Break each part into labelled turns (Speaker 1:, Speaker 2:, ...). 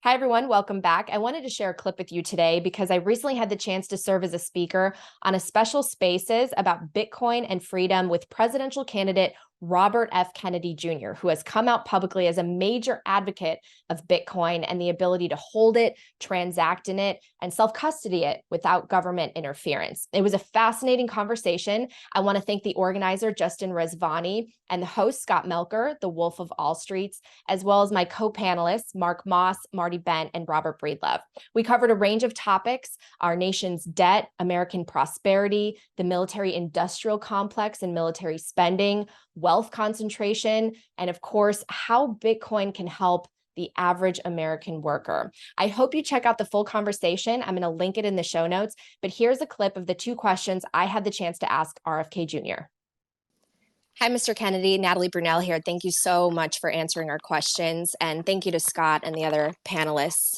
Speaker 1: Hi, everyone. Welcome back. I wanted to share a clip with you today because I recently had the chance to serve as a speaker on a special spaces about Bitcoin and freedom with presidential candidate Robert F. Kennedy Jr., who has come out publicly as a major advocate of Bitcoin and the ability to hold it, transact in it, and self custody it without government interference. It was a fascinating conversation. I want to thank the organizer, Justin Rezvani, and the host, Scott Melker, the Wolf of All Streets, as well as my co-panelists, Mark Moss, Marty Bent, and Robert Breedlove. We covered a range of topics: our nation's debt, American prosperity, the military-industrial complex and military spending, wealth concentration, and of course, how Bitcoin can help the average American worker. I hope you check out the full conversation. I'm going to link it in the show notes, but here's a clip of the two questions I had the chance to ask RFK Jr. Hi, Mr. Kennedy. Natalie Brunell here. Thank you so much for answering our questions. And thank you to Scott and the other panelists.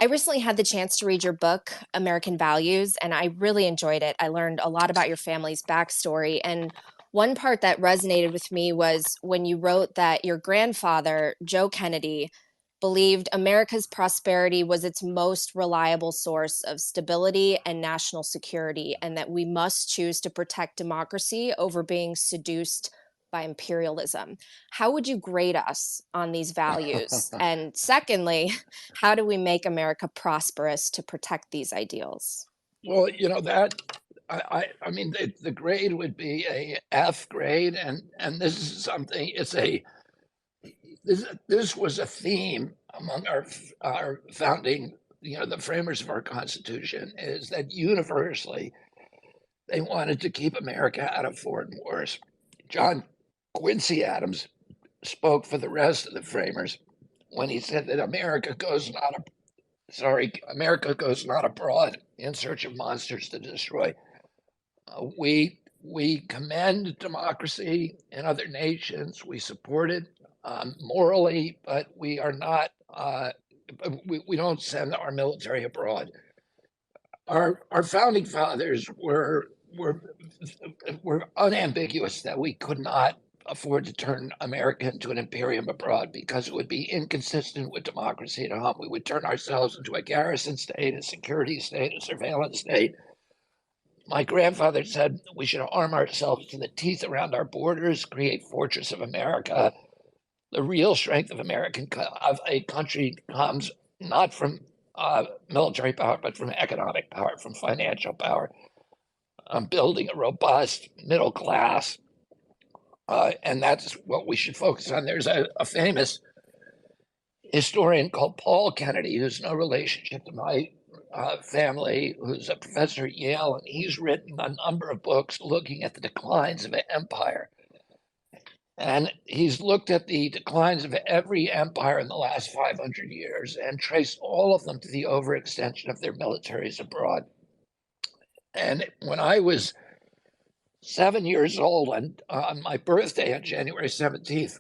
Speaker 1: I recently had the chance to read your book, American Values, and I really enjoyed it. I learned a lot about your family's backstory. And one part that resonated with me was when you wrote that your grandfather, Joe Kennedy, believed America's prosperity was its most reliable source of stability and national security, and that we must choose to protect democracy over being seduced by imperialism. How would you grade us on these values? And secondly, how do we make America prosperous to protect these ideals?
Speaker 2: Well, that I mean the grade would be a F grade, and this is something. This was a theme among our founding, the framers of our Constitution, is that universally they wanted to keep America out of foreign wars. John Quincy Adams spoke for the rest of the framers when he said that America goes not abroad in search of monsters to destroy. We commend democracy in other nations. We support it morally, but we are not. We don't send our military abroad. Our founding fathers were unambiguous that we could not afford to turn America into an imperium abroad because it would be inconsistent with democracy at home. We would turn ourselves into a garrison state, a security state, a surveillance state. My grandfather said we should arm ourselves to the teeth around our borders, create Fortress of America. The real strength of of a country comes not from military power, but from economic power, from financial power. Building a robust middle class, and that's what we should focus on. There's a famous historian called Paul Kennedy, who's no relationship to my family, who's a professor at Yale, and he's written a number of books looking at the declines of an empire. And he's looked at the declines of every empire in the last 500 years and traced all of them to the overextension of their militaries abroad. And when I was 7 years old, and on my birthday on January 17th,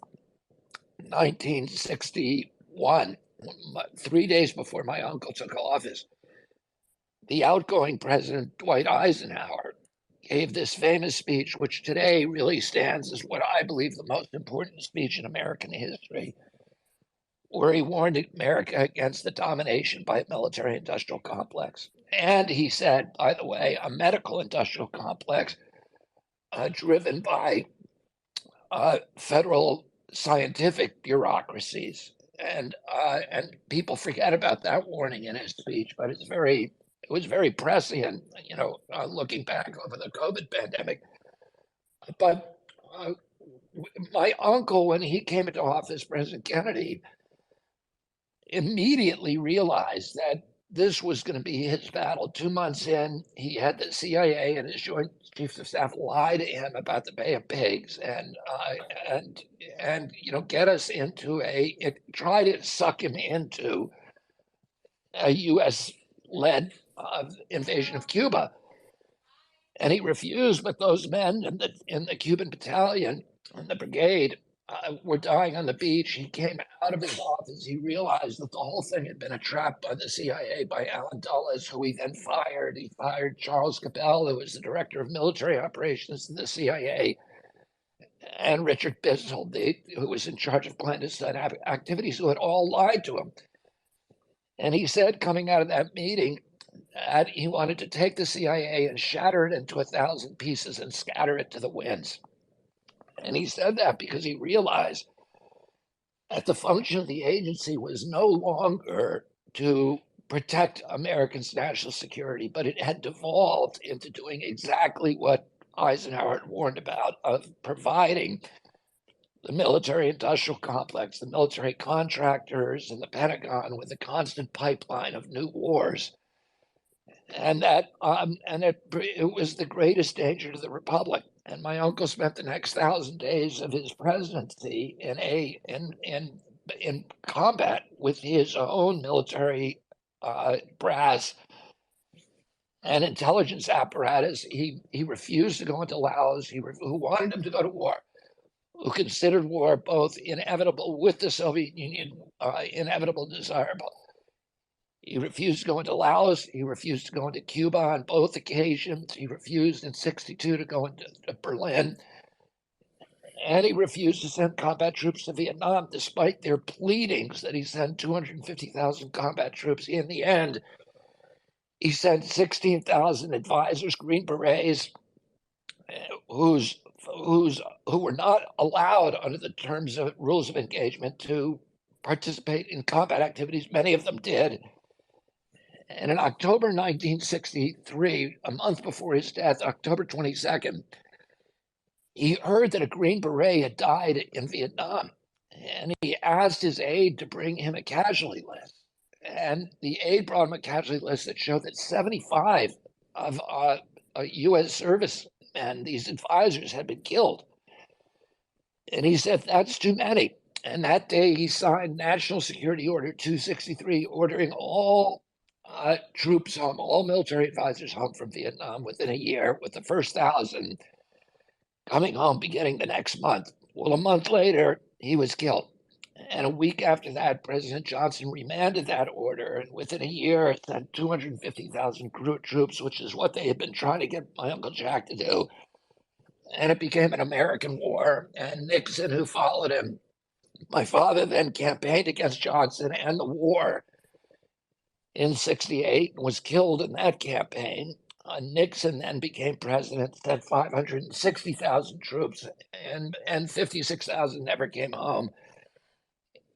Speaker 2: 1961, 3 days before my uncle took office, the outgoing president, Dwight Eisenhower, gave this famous speech, which today really stands as what I believe the most important speech in American history, where he warned America against the domination by a military industrial complex. And he said, by the way, a medical industrial complex driven by federal scientific bureaucracies. And people forget about that warning in his speech, but it was very prescient, looking back over the COVID pandemic. But my uncle, when he came into office, President Kennedy, immediately realized that this was going to be his battle. 2 months in, he had the CIA and his Joint Chiefs of Staff lie to him about the Bay of Pigs and get us into try to suck him into a U.S. led invasion of Cuba. And he refused, but those men in the Cuban battalion and the brigade were dying on the beach. He came out of his office. He realized that the whole thing had been a trap by the CIA, by Allen Dulles, who he then fired. He fired Charles Capel, who was the director of military operations in the CIA, and Richard Bissell, who was in charge of clandestine activities, who had all lied to him. And he said, coming out of that meeting, that he wanted to take the CIA and shatter it into 1,000 pieces and scatter it to the winds. And he said that because he realized that the function of the agency was no longer to protect Americans' national security, but it had devolved into doing exactly what Eisenhower had warned about, of providing the military industrial complex, the military contractors, and the Pentagon with a constant pipeline of new wars. And it was the greatest danger to the republic. And my uncle spent the next 1,000 days of his presidency in combat with his own military brass and intelligence apparatus. He refused to go into Laos. Who wanted him to go to war, who considered war both inevitable with the Soviet Union, inevitable, desirable. He refused to go into Laos. He refused to go into Cuba on both occasions. He refused in '62 to go into Berlin. And he refused to send combat troops to Vietnam, despite their pleadings that he send 250,000 combat troops. In the end, he sent 16,000 advisors, Green Berets, who's who were not allowed under the terms of rules of engagement to participate in combat activities. Many of them did. And in October 1963, a month before his death, October 22nd, he heard that a Green Beret had died in Vietnam. And he asked his aide to bring him a casualty list. And the aide brought him a casualty list that showed that 75 of U.S. servicemen, these advisors, had been killed. And he said, that's too many. And that day he signed National Security Order 263, ordering all troops home, all military advisors home from Vietnam within a year, with the first 1,000 coming home beginning the next month. Well, a month later, he was killed. And a week after that, President Johnson remanded that order, and within a year, sent 250,000 troops, which is what they had been trying to get my Uncle Jack to do. And it became an American war. And Nixon, who followed him, my father then campaigned against Johnson and the war in '68 and was killed in that campaign. Nixon then became president, sent 560,000 troops, and 56,000 never came home,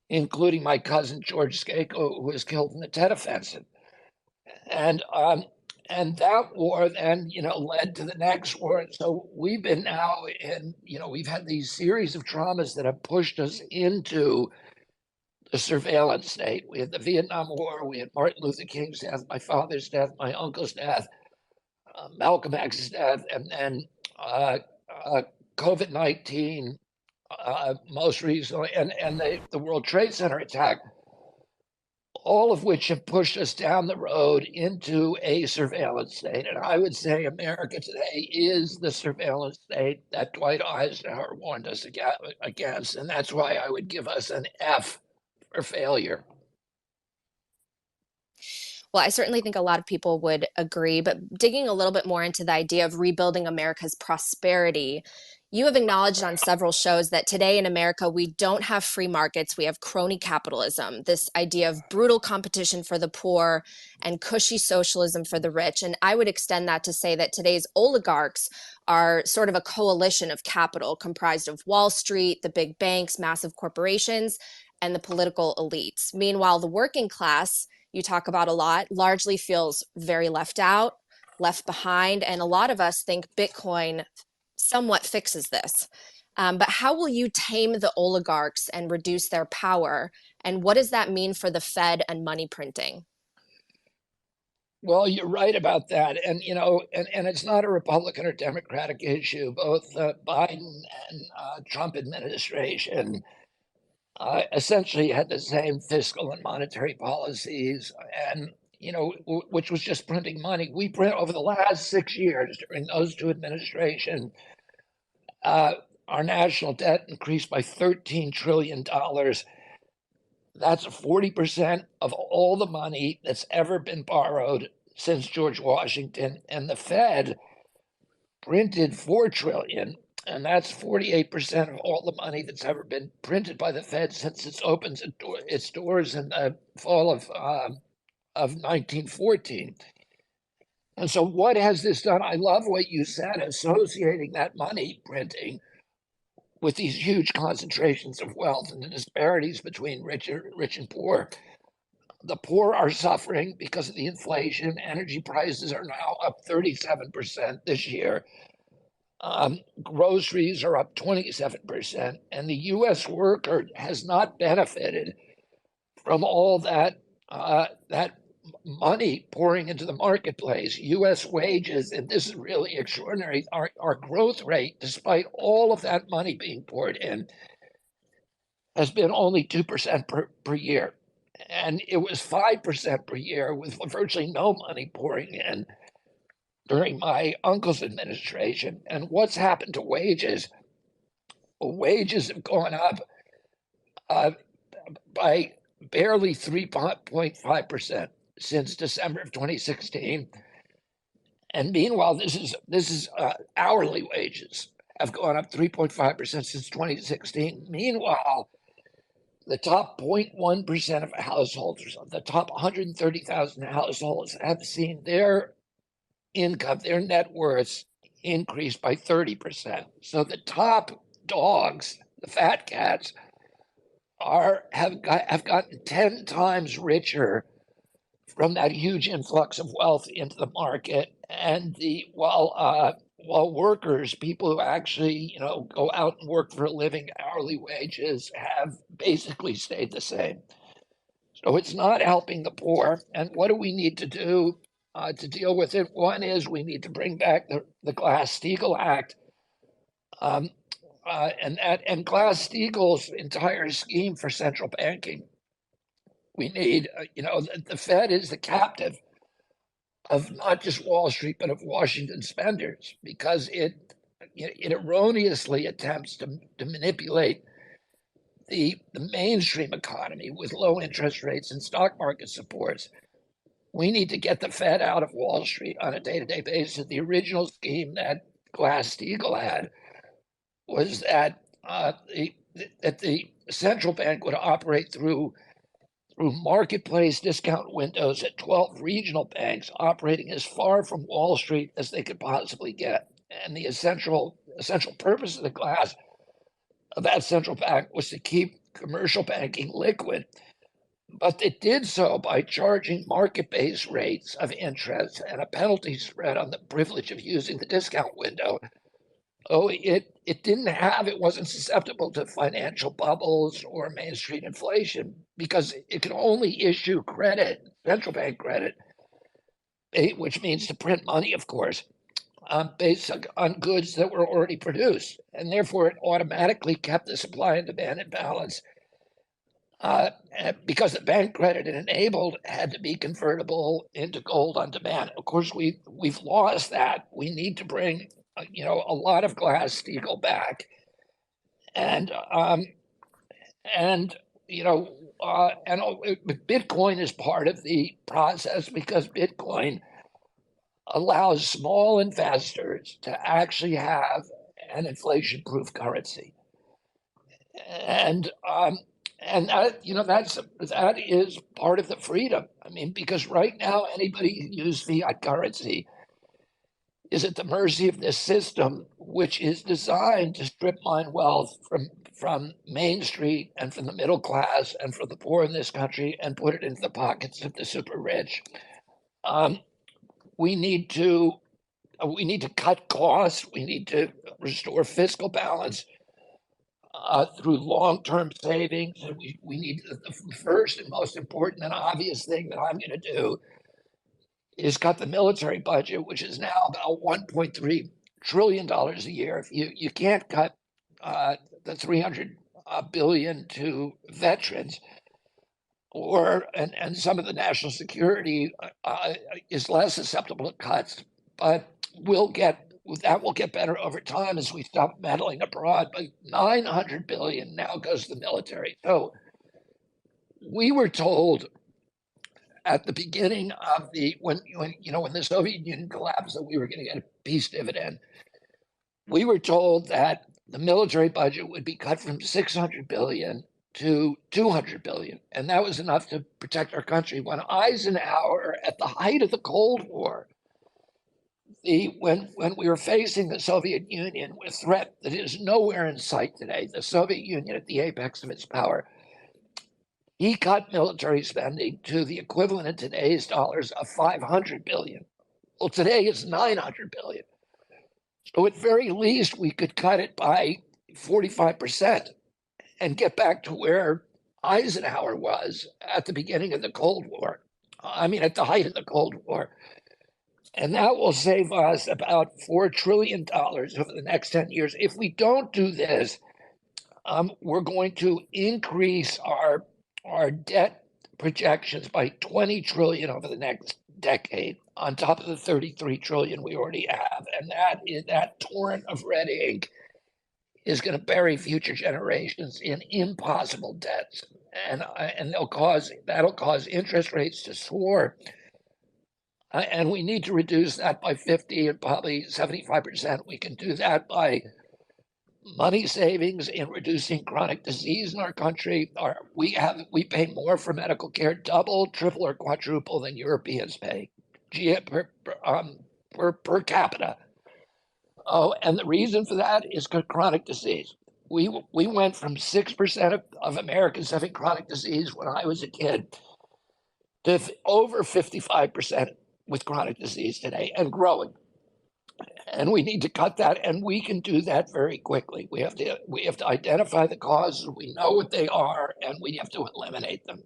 Speaker 2: including my cousin George Skako, who was killed in the Tet Offensive. And and that war then, led to the next war. So we've been now we've had these series of traumas that have pushed us into the surveillance state. We had the Vietnam War, we had Martin Luther King's death, my father's death, my uncle's death, Malcolm X's death, and then COVID-19, most recently, and the World Trade Center attack, all of which have pushed us down the road into a surveillance state. And I would say America today is the surveillance state that Dwight Eisenhower warned us against. And that's why I would give us an F for failure.
Speaker 1: Well, I certainly think a lot of people would agree, but digging a little bit more into the idea of rebuilding America's prosperity, you have acknowledged on several shows that today in America, we don't have free markets, we have crony capitalism, this idea of brutal competition for the poor and cushy socialism for the rich. And I would extend that to say that today's oligarchs are sort of a coalition of capital comprised of Wall Street, the big banks, massive corporations, and the political elites. Meanwhile, the working class, you talk about a lot, largely feels very left out, left behind. And a lot of us think Bitcoin somewhat fixes this. But how will you tame the oligarchs and reduce their power? And what does that mean for the Fed and money printing?
Speaker 2: Well, you're right about that. And, and it's not a Republican or Democratic issue. Both Biden and Trump administration essentially had the same fiscal and monetary policies, and which was just printing money. We print over the last 6 years during those two administrations. Our national debt increased by $13 trillion. That's 40% of all the money that's ever been borrowed since George Washington. And the Fed printed $4 trillion. And that's 48% of all the money that's ever been printed by the Fed since it's opened its doors in the fall of of 1914. And so what has this done? I love what you said, associating that money printing with these huge concentrations of wealth and the disparities between rich and poor. The poor are suffering because of the inflation. Energy prices are now up 37% this year. Groceries are up 27%, and the U.S. worker has not benefited from all that money pouring into the marketplace. U.S. wages, and this is really extraordinary, our growth rate, despite all of that money being poured in, has been only 2% per year. And it was 5% per year with virtually no money pouring in during my uncle's administration. And what's happened to wages? Well, wages have gone up by barely 3.5% since December of 2016. And meanwhile, this is hourly wages have gone up 3.5% since 2016. Meanwhile, the top 0.1% of households, the top 130,000 households, have seen their income, their net worths increase by 30%. So the top dogs, the fat cats, have gotten 10 times richer from that huge influx of wealth into the market. And while workers, people who actually go out and work for a living, hourly wages have basically stayed the same. So it's not helping the poor. And what do we need to do to deal with it? One is we need to bring back the Glass-Steagall Act. And Glass-Steagall's entire scheme for central banking. We need, the Fed is the captive of not just Wall Street, but of Washington spenders, because it erroneously attempts to manipulate the mainstream economy with low interest rates and stock market supports. We need to get the Fed out of Wall Street on a day-to-day basis. The original scheme that Glass-Steagall had was that the central bank would operate through marketplace discount windows at 12 regional banks operating as far from Wall Street as they could possibly get. And the essential purpose of that central bank was to keep commercial banking liquid. But it did so by charging market-based rates of interest and a penalty spread on the privilege of using the discount window. It wasn't susceptible to financial bubbles or Main Street inflation because it could only issue credit, central bank credit, which means to print money, of course, based on goods that were already produced. And therefore, it automatically kept the supply and demand in balance because the bank credit it enabled had to be convertible into gold on demand. Of course, we've lost that. We need to bring a lot of Glass-Steagall back, and Bitcoin is part of the process because Bitcoin allows small investors to actually have an inflation-proof currency, and that is part of the freedom. I mean, because right now anybody who uses fiat currency is at the mercy of this system, which is designed to strip mine wealth from Main Street and from the middle class and from the poor in this country and put it into the pockets of the super rich. We need to cut costs. We need to restore fiscal balance through long-term savings. And we need the first and most important and obvious thing that I'm going to do is cut the military budget, which is now about $1.3 trillion a year. If you can't cut the $300 billion to veterans, and some of the national security is less susceptible to cuts, but that will get better over time as we stop meddling abroad. But $900 billion now goes to the military. So we were told at the beginning of when the Soviet Union collapsed that we were going to get a peace dividend. We were told that the military budget would be cut from $600 billion to 200 billion. And that was enough to protect our country. When Eisenhower, at the height of the Cold War, when we were facing the Soviet Union with a threat that is nowhere in sight today, the Soviet Union at the apex of its power, he cut military spending to the equivalent in today's dollars of 500 billion. Well, today it's 900 billion. So at very least, we could cut it by 45% and get back to where Eisenhower was at the beginning of the Cold War. I mean, at the height of the Cold War. And that will save us about $4 trillion over the next 10 years. If we don't do this, we're going to increase our debt projections by 20 trillion over the next decade, on top of the 33 trillion we already have. And that torrent of red ink is going to bury future generations in impossible debts, and that'll cause interest rates to soar. And we need to reduce that by 50 and probably 75%. We can do that by money savings in reducing chronic disease in our country. We pay more for medical care, double, triple, or quadruple than Europeans pay per capita. Oh, and the reason for that is chronic disease. We went from 6% of Americans having chronic disease when I was a kid to over 55% with chronic disease today, and growing. And we need to cut that, and we can do that very quickly. We have to identify the causes. We know what they are, and we have to eliminate them.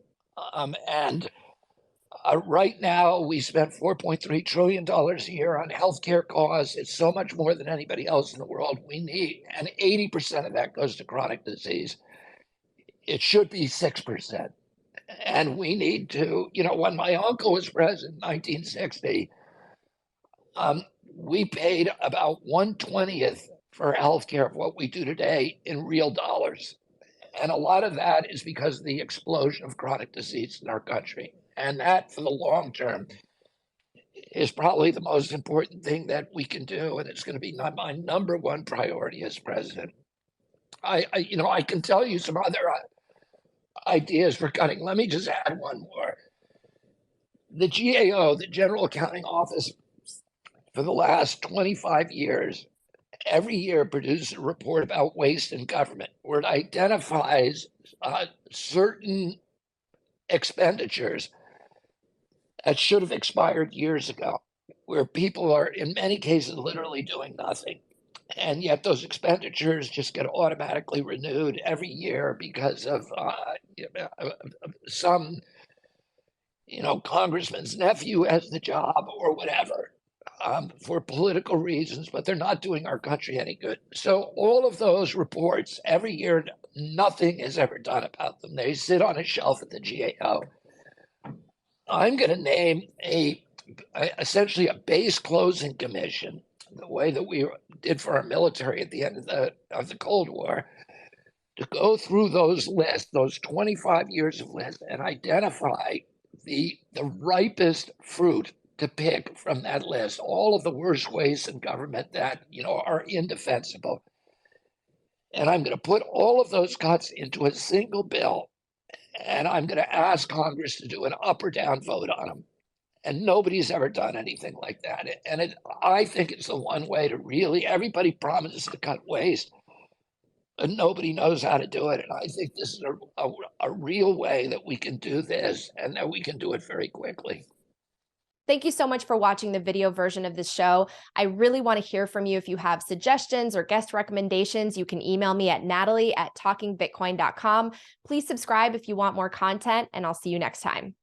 Speaker 2: Right now, we spend $4.3 trillion a year on healthcare costs. It's so much more than anybody else in the world. We need, and 80% of that goes to chronic disease. It should be 6%. And we need to, when my uncle was president in 1960, we paid about 1/20th for healthcare of what we do today in real dollars. And a lot of that is because of the explosion of chronic disease in our country. And that, for the long term, is probably the most important thing that we can do. And it's going to be my number one priority as president. I can tell you some other ideas for cutting. Let me just add one more. The GAO, the General Accounting Office, for the last 25 years, every year produces a report about waste in government, where it identifies certain expenditures that should have expired years ago, where people are, in many cases, literally doing nothing. And yet those expenditures just get automatically renewed every year because of some, congressman's nephew has the job or whatever, for political reasons, but they're not doing our country any good. So all of those reports, every year, nothing is ever done about them. They sit on a shelf at the GAO. I'm going to name essentially a base closing commission, the way that we did for our military at the end of the Cold War, to go through those lists, those 25 years of lists, and identify the ripest fruit to pick from that list, all of the worst ways in government that are indefensible. And I'm going to put all of those cuts into a single bill, and I'm going to ask Congress to do an up or down vote on them. And nobody's ever done anything like that. And I think it's the one way to really, everybody promises to cut waste, but nobody knows how to do it. And I think this is a real way that we can do this, and that we can do it very quickly.
Speaker 1: Thank you so much for watching the video version of this show. I really want to hear from you. If you have suggestions or guest recommendations, you can email me at natalie@talkingbitcoin.com. Please subscribe if you want more content, and I'll see you next time.